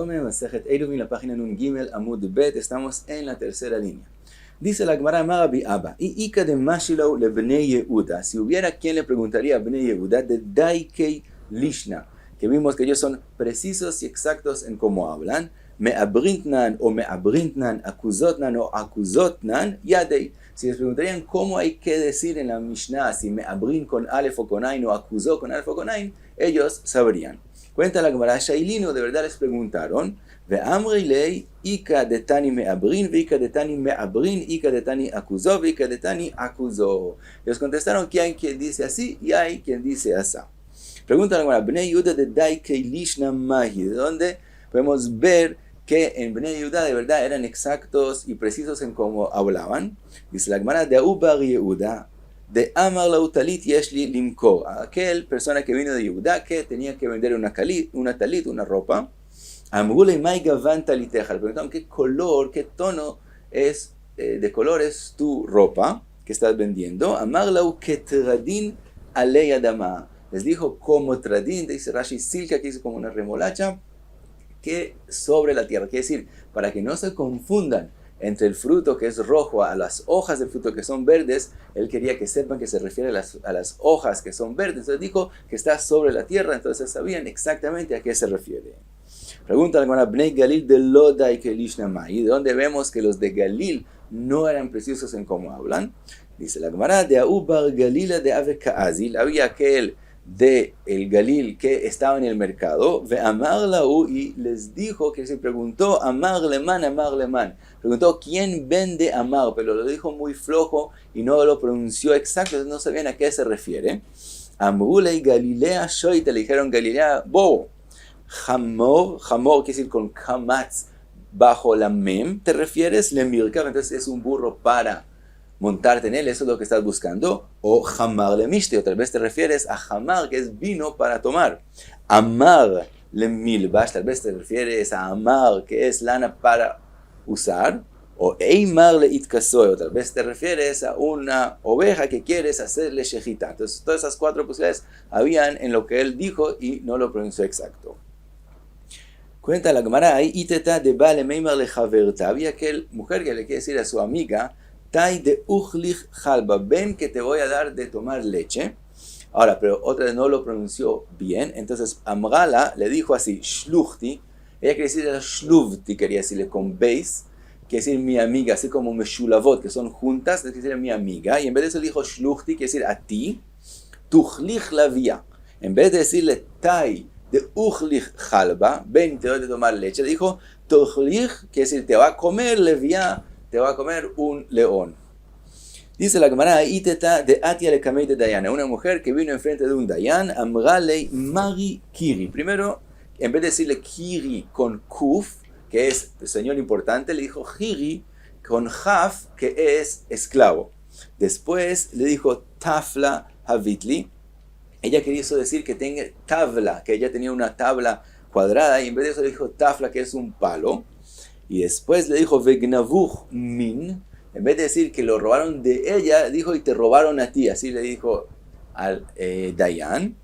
Yome, Masejet Eruvin, la página Nun Gimel, Amud Bet, estamos en la tercera línea. Dice la Gemara Marabi Abba, y Ika de Mashilau le Bnei Yehuda, si hubiera quien le preguntaría a Bnei Yehuda de Daikei Lishna, que vimos que ellos son precisos y exactos en cómo hablan, me abrintnan o me abrintnan, acuzotnan o acuzotnan, yadei. Si les preguntarían cómo hay que decir en la Mishnah, si me abrin con alef o con ain o acuzó con alef o con ain, ellos sabrían. Cuenta la Gemara, Shailino, de verdad les preguntaron, ve amri lei, ika de tani me abrin, vika de tani me abrin, ika de tani acuzó, vika de tani acuzó. Ellos contestaron que hay quien dice así y hay quien dice asá. Pregunta la Gemara, Bnei Yehuda de Daikei Lishna Mahi, de donde podemos ver que en Bnei Yehuda de verdad eran exactos y precisos en cómo hablaban. Dice la Gemara, de Bar Yehuda, de Amar la Utalit Yeshli Limkor, aquel persona que vino de Yehuda que tenía que vender una talit, una ropa. Amrule Mai Gavan Taliteja, le preguntaron qué color, qué tono es de color es tu ropa que estás vendiendo. Amar la Ketradin Alei Adama, les dijo como tradin, dice Rashi, silka, que dice como una remolacha, que sobre la tierra, quiere decir, para que no se confundan entre el fruto que es rojo a las hojas del fruto que son verdes, él quería que sepan que se refiere a las hojas que son verdes, entonces dijo que está sobre la tierra, entonces sabían exactamente a qué se refiere. Pregunta la Bnei Galil de Loda y Kelishna Mai, de donde vemos que los de Galil no eran precisos en cómo hablan. Dice la Gemara, de Bar Galila de Ave Kaazil, había aquel de el Galil que estaba en el mercado, ve Amar lahu, y les dijo, que se preguntó, Amar leman, preguntó quién vende Amar, pero lo dijo muy flojo y no lo pronunció exacto, no sabían a qué se refiere. Amrulei Galilea Shoita, le dijeron Galilea bobo. Hamor, quiere decir con kamatz bajo la mem, ¿te refieres? Le mirkav, entonces es un burro para montarte en él, eso es lo que estás buscando. O hamar le mishte, otra vez te refieres a hamar, que es vino para tomar. Amar le milbash, tal vez te refieres a amar, que es lana para usar. O eimar le itkasoy, otra vez te refieres a una oveja que quieres hacerle shejita. Entonces todas esas cuatro posibilidades habían en lo que él dijo y no lo pronunció exacto. Cuenta la Gemara, ahí iteta de bale meimar le javerta, había aquel mujer que le quiere decir a su amiga, Tai de uchlich halba, ven que te voy a dar de tomar leche. Ahora, pero otra vez no lo pronunció bien, entonces Amrala le dijo así, shluchti, ella quería decirle shluvti, quería decirle con beis, quiere decir mi amiga, así como meshulavot, que son juntas, quiere decir mi amiga, y en vez de eso le dijo shluchti, quiere decir a ti, tuchlich la vía, en vez de decirle Tai de uchlich halba, ven y te doy de tomar leche, le dijo tuchlich, quiere decir te va a comer levia, te va a comer un león. Dice la Gemara, iteta de Atia le Kamei de Dayana, una mujer que vino enfrente de un Dayan, Amralei Mari Kiri. Primero, en vez de decirle Kiri con Kuf, que es señor importante, le dijo Kiri con Haf, que es esclavo. Después le dijo Tafla Havitli. Ella quería decir que tenga tabla, que ella tenía una tabla cuadrada, y en vez de eso le dijo Tafla, que es un palo. Y después le dijo Vegnavuch min, en vez de decir que lo robaron de ella, dijo y te robaron a ti, así le dijo al Dayan.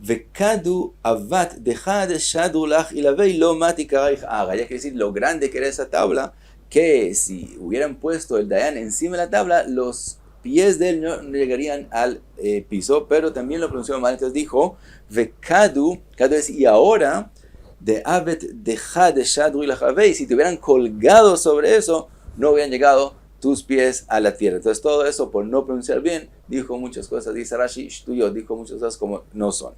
Vekadu avat dejad shadulach ilavei lo mati karaich aga, ya quiere decir lo grande que era esa tabla, que si hubieran puesto el Dayan encima de la tabla, los pies de él no llegarían al piso, pero también lo pronunció mal, entonces dijo Vekadu, Kadu es y ahora, de Avet deja de Shadru y la Javei, si te hubieran colgado sobre eso, no hubieran llegado tus pies a la tierra. Entonces todo eso por no pronunciar bien, dijo muchas cosas, dice Rashi, Shtuyo, dijo muchas cosas como no son.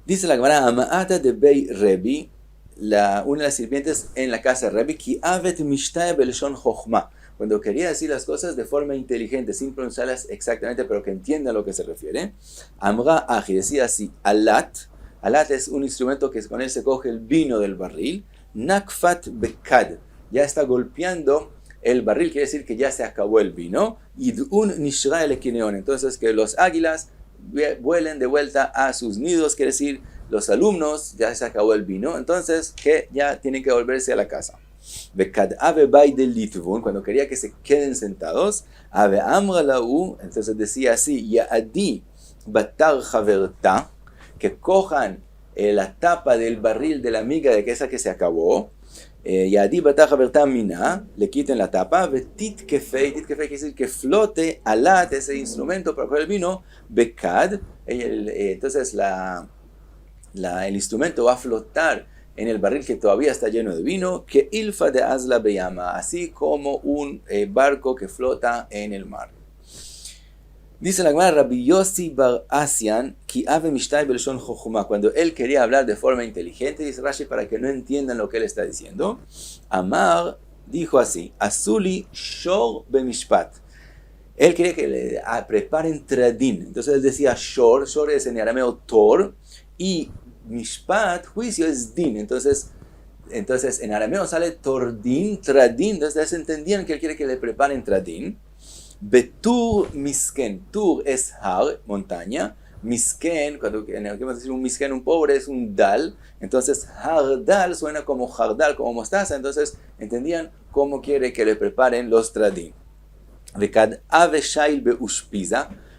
Dice la Gemara, Amaata de Bei Rebi, una de las sirvientes en la casa de Rebi, Ki Avet Mishtae Belshon Chochma, cuando quería decir las cosas de forma inteligente, sin pronunciarlas exactamente, pero que entienda a lo que se refiere. Amra Aji decía así, Alat es un instrumento que con él se coge el vino del barril. Nakfat bekad, ya está golpeando el barril, quiere decir que ya se acabó el vino. Idun nishra el equineón, entonces que los águilas vuelen de vuelta a sus nidos, quiere decir los alumnos, ya se acabó el vino, entonces que ya tienen que volverse a la casa. Bekad ave bay de litvun, cuando quería que se queden sentados, ave amra lau, entonces decía así, ya adi batar javerta, que cojan la tapa del barril de la miga de esa que se acabó, Yadi Bataja Bertamina, le quiten la tapa, Betit Kefei quiere decir que flote, alat, ese instrumento para coger el vino, Bekad, entonces el instrumento va a flotar en el barril que todavía está lleno de vino, que ilfa de azla beyama, así como un barco que flota en el mar. Dice la Gemara, Rabbi Yossi bar Asian, ki ave mishtai belshon chochuma, cuando él quería hablar de forma inteligente, dice Rashi, para que no entiendan lo que él está diciendo, Amar dijo así, Asuli shor bemishpat. Él quería que le preparen tradin. Entonces él decía shor es en arameo tor, y mishpat, juicio, es din. Entonces en arameo sale tordin, tradin. Entonces entendían que él quiere que le preparen tradin. Betur misken. Tur es har, montaña. Misken, cuando queremos decir un misken, un pobre, es un dal. Entonces hardal suena como jardal, como mostaza. Entonces entendían cómo quiere que le preparen los tradin.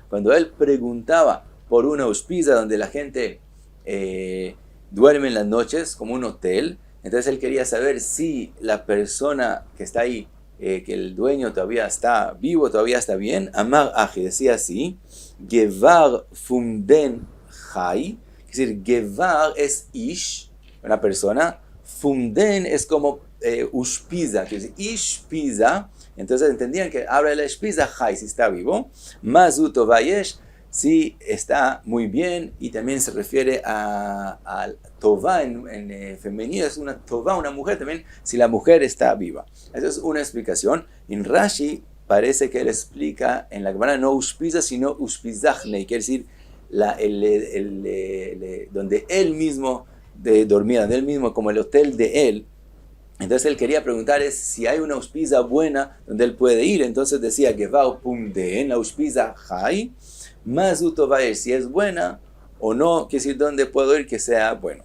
Cuando él preguntaba por una ushpiza donde la gente duerme en las noches, como un hotel, entonces él quería saber si la persona que está ahí, que el dueño todavía está vivo, todavía está bien. Amar Aji decía así, Gevar Fumden Chai, es decir, Gevar es Ish, una persona, Fumden es como ushpiza, que es Ishpiza. Entonces entendían que habla de la Ishpiza Chai, si está vivo, Mazuto Vayesh, si está muy bien, y también se refiere a Tová en femenino, es una Tová, una mujer también, si la mujer está viva. Esa es una explicación. En Rashi parece que él explica, en la Gemara no Ushpiza, sino Ushpizachne, quiere decir donde él mismo dormía, donde él mismo, como el hotel de él. Entonces él quería preguntar si hay una ushpiza buena donde él puede ir. Entonces decía, Gevao Pumden, la ushpiza Chai, Mazuto va a ir si es buena o no, que decir dónde puedo ir que sea bueno.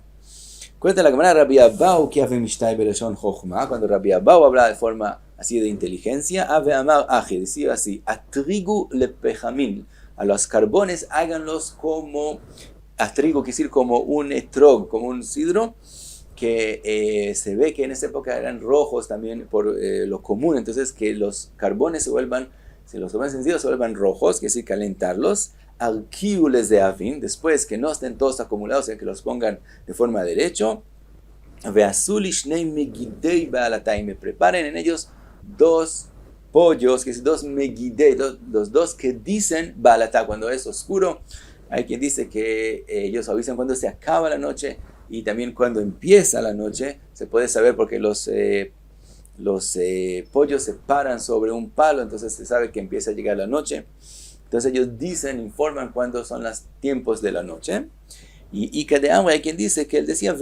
Cuenta la Gemara, Rabbi Abau, que ave mishtai beleshon chochma, cuando Rabbi Abau hablaba de forma así de inteligencia, ave amar aje, decía así, atrigu lepejamin, a los carbones háganlos como, atrigu quiere decir como un etrog, como un sidro, que se ve que en esa época eran rojos también por lo común, entonces que los carbones si los carbones encendidos se vuelvan rojos, que decir calentarlos, alquiules de avin, después que no estén todos acumulados, que los pongan de forma derecha, veazulishnei megidei baalatay, me preparen en ellos dos pollos, que es dos megidei, los dos que dicen baalatá, cuando es oscuro. Hay quien dice que ellos avisan cuando se acaba la noche, y también cuando empieza la noche, se puede saber porque los pollos se paran sobre un palo, entonces se sabe que empieza a llegar la noche. Entonces ellos informan cuándo son los tiempos de la noche. Y que de hambre hay quien dice que él decía,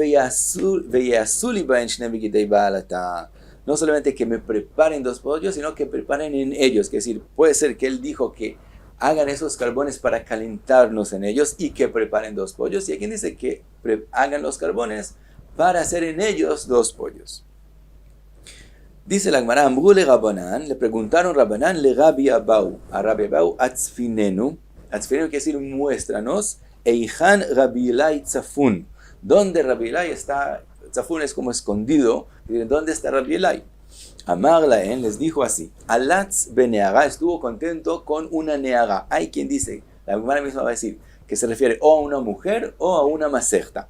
no solamente que me preparen dos pollos, sino que preparen en ellos. Es decir, puede ser que él dijo que hagan esos carbones para calentarnos en ellos y que preparen dos pollos. Y hay quien dice que hagan los carbones para hacer en ellos dos pollos. Dice la Gemara, Amrule Rabbanan, le preguntaron Rabbanan le Rabbi Abau, a Rabbi Abau, Atzfinenu quiere decir muéstranos, Eihan Rabbi Elai Tzafun, ¿dónde Rabbi Elai está? Tzafun es como escondido, ¿dónde está Rabbi Elai? Amar Laen les dijo así, Alatz beneaga, estuvo contento con una neaga. Hay quien dice, la Gemara misma va a decir, que se refiere o a una mujer o a una masejta.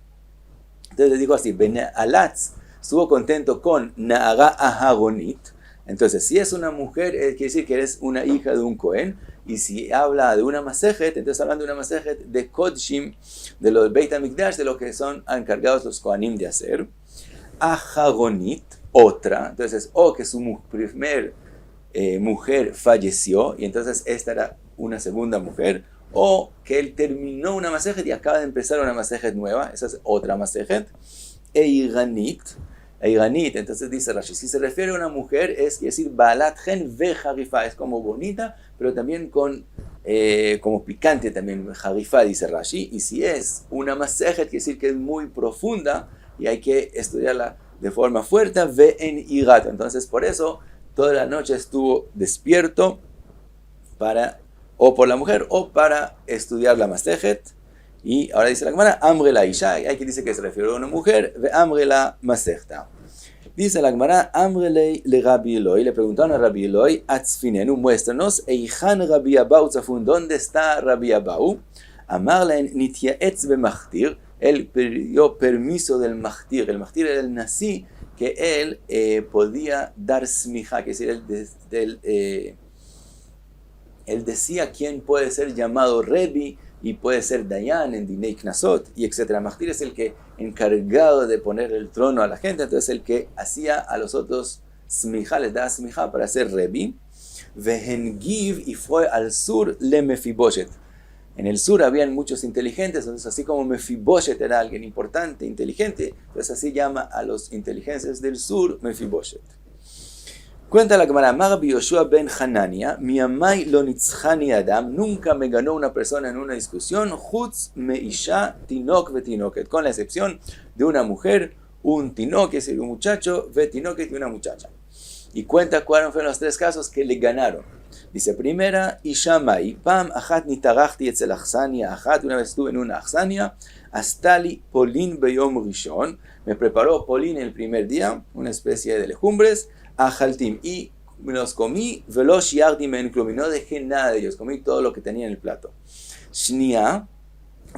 Entonces les dijo así, Alatz estuvo contento con Naaga Aharonit. Entonces, si es una mujer, quiere decir que eres una hija de un Cohen. Y si habla de una Masejet, entonces hablando de una Masejet de Kodshim, de los Beit HaMikdash, de lo que son encargados los Kohanim de hacer. Aharonit, otra. Entonces, o que su primer mujer falleció, y entonces esta era una segunda mujer. O que él terminó una Masejet y acaba de empezar una Masejet nueva. Esa es otra Masejet. Eiganit, entonces dice Rashi, si se refiere a una mujer, es decir, Baalat Gen ve Harifa, es como bonita, pero también como picante también, Harifa, dice Rashi, y si es una Masejet, quiere decir que es muy profunda, y hay que estudiarla de forma fuerte, ve en Irat, entonces por eso, toda la noche estuvo despierto, o por la mujer, o para estudiar la Masejet, Y ahora dice la Gemara, Amre la Isha, hay quien dice que se refiere a una mujer, ve Amre la Masechta. Dice la Gemara, Amre le Rabbi Eloi, le preguntaron a Rabbi Eloi, Atzfinenu, muéstranos, Eichan Rabbi Abau Tzafun, ¿dónde está Rabbi Abau? Amarlen Nityaetz bemachtir, él pidió permiso del machtir. El machtir era el nasi, que él podía dar smija, que es decir, él decía quién puede ser llamado Rebi y puede ser Dayan en Dinei Knasot y etc. Machtir es el que encargado de poner el trono a la gente, entonces el que hacía a los otros smija, les daba smija para ser Rebi. Vehengiv, y fue al sur le Mefiboshet. En el sur habían muchos inteligentes, entonces así como Mefiboshet era alguien importante, inteligente, entonces así llama a los inteligentes del sur Mefiboshet. Cuenta la Gemara, Rabbi Yoshua ben Hanania, mi amai lo nitzchani adam, nunca me ganó una persona en una discusión, chutz me isha tinok ve tinoket, con la excepción de una mujer, un tinok, es decir, un muchacho, ve tinoket y una muchacha. Y cuenta cuáles fueron los tres casos que le ganaron. Dice, primera, isha mai, pam achat nitarachti etzel achsania achat, una vez estuve en una achsania, astali polin beyom rishon, me preparó polin el primer día, una especie de legumbres, ajaltim, y me los comí, velo shiardim en klum, y no dejé nada de ellos, comí todo lo que tenía en el plato. Shnia,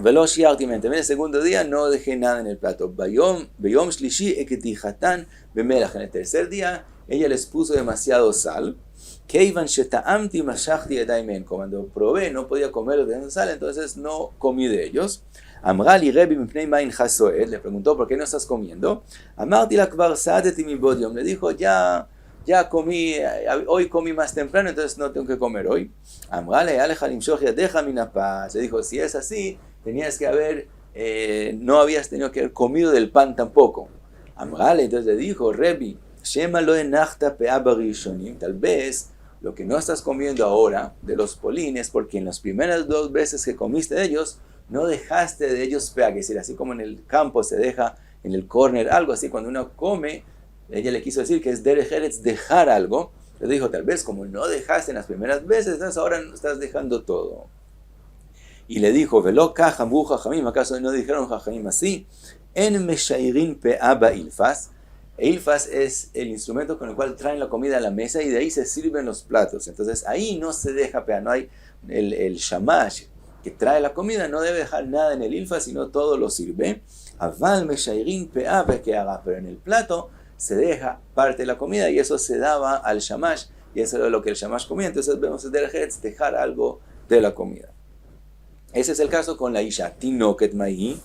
velo shiardim, también el segundo día no dejé nada en el plato. Beyom shlishi eketijatan bemelach, en el tercer día ella les puso demasiado sal. Keivan sheta'amti mashachti edaimen, cuando probé no podía comer de sal, entonces no comí de ellos. Amrali Rebi mipnei main chasoed, le preguntó por qué no estás comiendo. Amarti la kvar sadeti mi bodium, le dijo ya comí, hoy comí más temprano, entonces no tengo que comer hoy. Amrali aleja limshoch yadeja minapaz, le dijo si es así tenías que haber no habías tenido que haber comido del pan tampoco. Amrali entonces le dijo Rebi shema lo enachta pe'aba rishonim, tal vez lo que no estás comiendo ahora de los polines porque en las primeras 2 veces que comiste de ellos no dejaste de ellos pea, que es decir, así como en el campo se deja en el corner algo así, cuando uno come, ella le quiso decir que es derech eretz, dejar algo. Le dijo, tal vez como no dejaste en las primeras veces, entonces ahora estás dejando todo. Y le dijo, velo ka jambu jajamim, ¿acaso no dijeron jajamim así? En meshairin pe'aba ilfas. Ilfas es el instrumento con el cual traen la comida a la mesa y de ahí se sirven los platos. Entonces ahí no se deja pea, no hay el shamash que trae la comida, no debe dejar nada en el ilfa, sino todo lo sirve. Aval meshairin pe'ave que haga, pero en el plato se deja parte de la comida y eso se daba al shamash y eso es lo que el shamash comía. Entonces vemos el derech dejar algo de la comida. Ese es el caso con la isha tinoket mahi.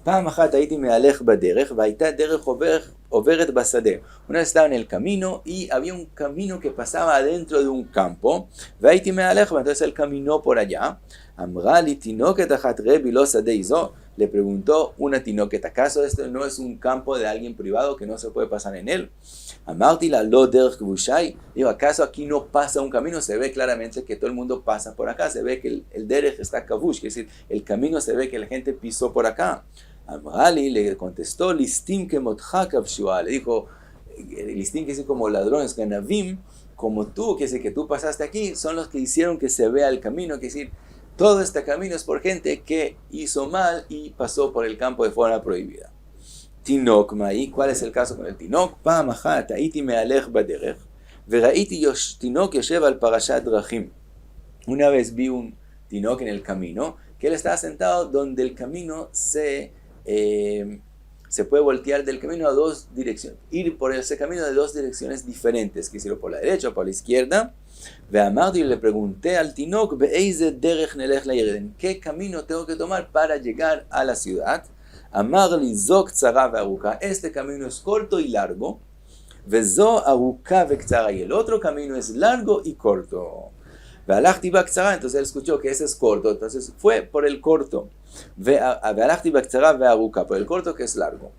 פעם אחת הייתי מהלך בדרך והייתה דרך עוברת בשדה. Una vez estaba en el camino y había un camino que pasaba adentro de un campo. והייתי מהלך, entonces él caminó por allá. אמרה לי תינוקת אחת רבי לא שדה איזו. Le preguntó una tinoket, ¿acaso esto no es un campo de alguien privado que no se puede pasar en él? אמרתי לה לא דרך כבושי. Digo, ¿acaso aquí no pasa un camino? Se ve claramente que todo el mundo pasa por acá. Se ve que el derech está kavush, es decir, el camino se ve que la gente pisó por acá. Amrali le contestó, listim que motja kavshua, le dijo, listim que es como ladrones, ganavim, como tú, que es el que tú pasaste aquí, son los que hicieron que se vea el camino, que es decir, todo este camino es por gente que hizo mal y pasó por el campo de forma prohibida. Tinok ma'i, ¿cuál es el caso con el tinok? Pa'am achat הייתי מהלך בדרך, וראיתי תינוק יושב על פרשת דרכים. Una vez vi un tinok en el camino, que él estaba sentado donde el camino se puede voltear del camino a 2 direcciones, ir por ese camino de 2 direcciones diferentes, que ir por la derecha o por la izquierda. Y le pregunté al tinok, ¿en qué camino tengo que tomar para llegar a la ciudad? Amarli zok tzara ve'aruka, este camino es corto y largo, vezo aruka ve'ktzara, y el otro camino es largo y corto. Entonces él escuchó que ese es corto, entonces fue por el corto. Por el corto que es largo.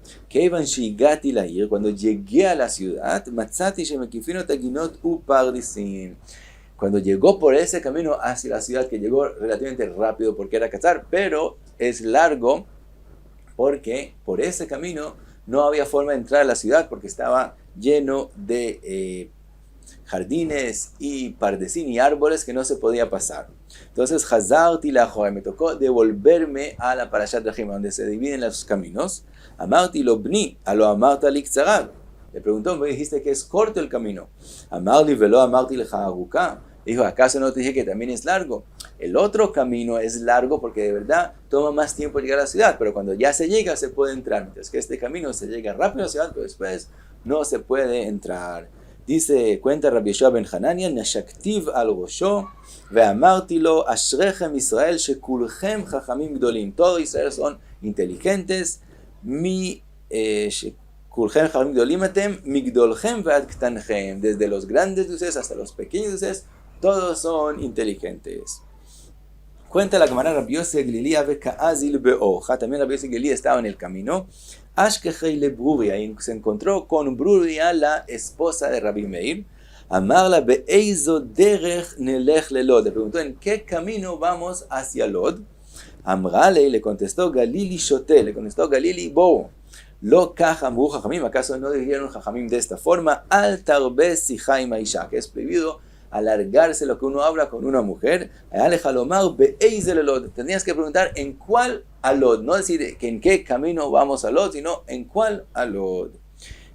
Cuando llegué a la ciudad, cuando llegó por ese camino hacia la ciudad, que llegó relativamente rápido porque era cazar, pero es largo porque por ese camino no había forma de entrar a la ciudad porque estaba lleno de jardines y pardesín y árboles que no se podía pasar. Entonces, Hazarti la Joa, me tocó devolverme a la Parashat Dahim, donde se dividen los caminos. Amarti lo bni, a lo amarta likzarab. Le preguntó, me dijiste que es corto el camino. Amarli velo amarti lejaruka. Dijo, ¿acaso no te dije que también es largo? El otro camino es largo porque de verdad toma más tiempo llegar a la ciudad, pero cuando ya se llega se puede entrar. Mientras que este camino se llega rápido a la ciudad, pero después no se puede entrar. Dice, cuenta Rabbi Yeshua ben Hanania, Nashaktiv al Rosho, ve'amarti lo, Ashrechem Israel, shekulchem chachamim gdolim. Todos Israel son inteligentes, kulchem chachamim gdolim atem, migdolchem ve'ad ktanchem. Desde los grandes de ustedes hasta los pequeños de ustedes, todos son inteligentes. Cuenta la camarada Rabbi Yossi Glili ave ka'azil be'oja. También Rabbi Yossi Glili estaba en el camino. Ashkechei le Bruria, y se encontró con Bruria, la esposa de Rabbi Meir. Amarla be'eizo derech nelech lelod. Le preguntó, ¿en qué camino vamos hacia Lod? Amrale, le contestó Galili shote, le contestó Galili bo. Lo kach amru jajamim, ¿acaso no dijeron jajamim de esta forma? Al tarbe sijai maisha, que es prohibido alargarse lo que uno habla con una mujer. Tendrías que preguntar en cuál alod, no decir que en qué camino vamos a Lod, sino en cuál alod.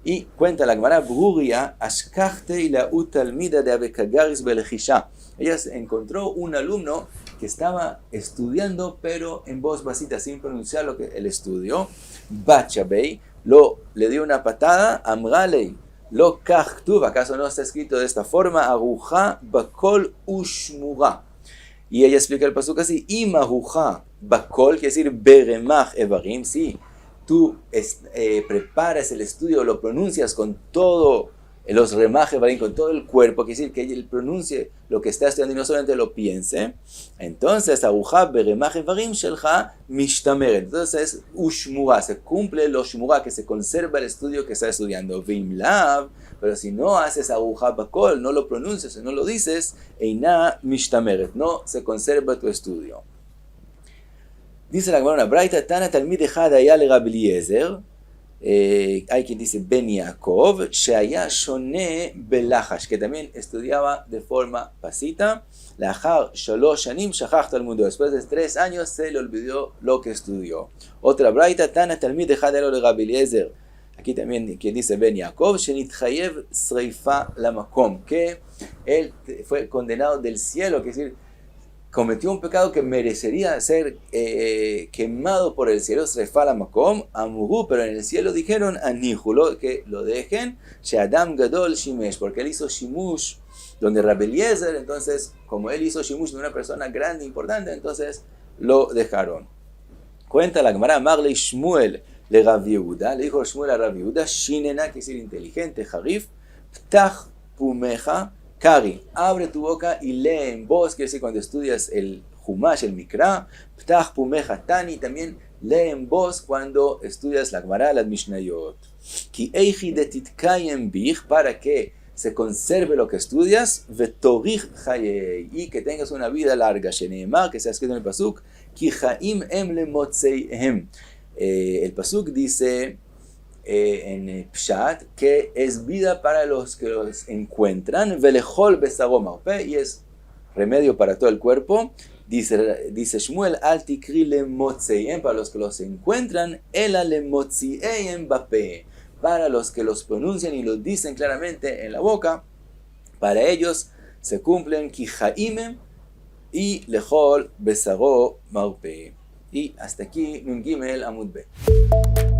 Y cuenta la Gemara, Bruria, Ashkachte y la utalmida de Abekagaris Belejisha. Ella encontró un alumno que estaba estudiando, pero en voz bajita, sin pronunciar lo que él estudió. Bachabei, le dio una patada, Amralei. Lo kachtuv, ¿acaso no está escrito de esta forma? Aruja bakol ushmura. Y ella explica el pasuk así: Imaruja bakol, quiere decir beremach evarim. Si tú preparas el estudio, lo pronuncias con todo los remach evarim, con todo el cuerpo, quiere decir que él pronuncie lo que está estudiando y no solamente lo piense. Entonces, aruja beremach evarim shelcha mishtamer. Entonces, ushmura, se cumple lo ushmura, que se conserva el estudio que está estudiando. Vimlav, pero si no haces aruja bakol, no lo pronuncias, no lo dices, eina mishtameret, no se conserva tu estudio. Dice la Gemara, Braita Tana Talmid Echad haya le Rabbi Eliezer. Hay quien dice Ben Yaakov, Sheaya Shone Belachash, que también estudiaba de forma pasita. Lachar Shalosh Shanim Shachach Talmudo. Después de 3 años se le olvidó lo que estudió. Otra Braita Tana Talmid Echad haya le Rabbi Eliezer. Aquí también quien dice Ben Yaakov, Shenitchayev Sreifa Lamakom, que él fue condenado del cielo, que es decir, cometió un pecado que merecería ser quemado por el cielo. Sreifa Lamakom, Amuru, pero en el cielo dijeron Anijulo, que lo dejen, Sheadam Gadol Shimesh, porque él hizo Shimush donde Rabbi Eliezer, entonces, como él hizo Shimush de una persona grande, importante, entonces lo dejaron. Cuenta la Gemara, Marley Shmuel le Rav Yehuda, le dijo Shmuel a Rav Yehuda, Shinena, que es decir inteligente, Harif, Ptach Pumeja, Kari, abre tu boca y lee en voz, quiere decir cuando estudias el Humash, el Mikra, Ptach Pumeja Tani, también lee en voz cuando estudias la Gemara, la Mishnayot. Ki Eichi de Titkayem Bich, para que se conserve lo que estudias, Vetorich Chayei, y que tengas una vida larga, Sheneemar, que se ha escrito en el Pasuk, Ki Chaim Em Le Motzeihem. El pasuk dice en Pshat que es vida para los que los encuentran, velechol besaro marpe, y es remedio para todo el cuerpo. Dice Shmuel, al tikri le motzeiem, para los que los encuentran, ela le motzieiem bape, para los que los pronuncian y los dicen claramente en la boca, para ellos se cumplen ki jaimem y lechol besaro marpe. Y hasta aquí, Nun Gimel Amud B.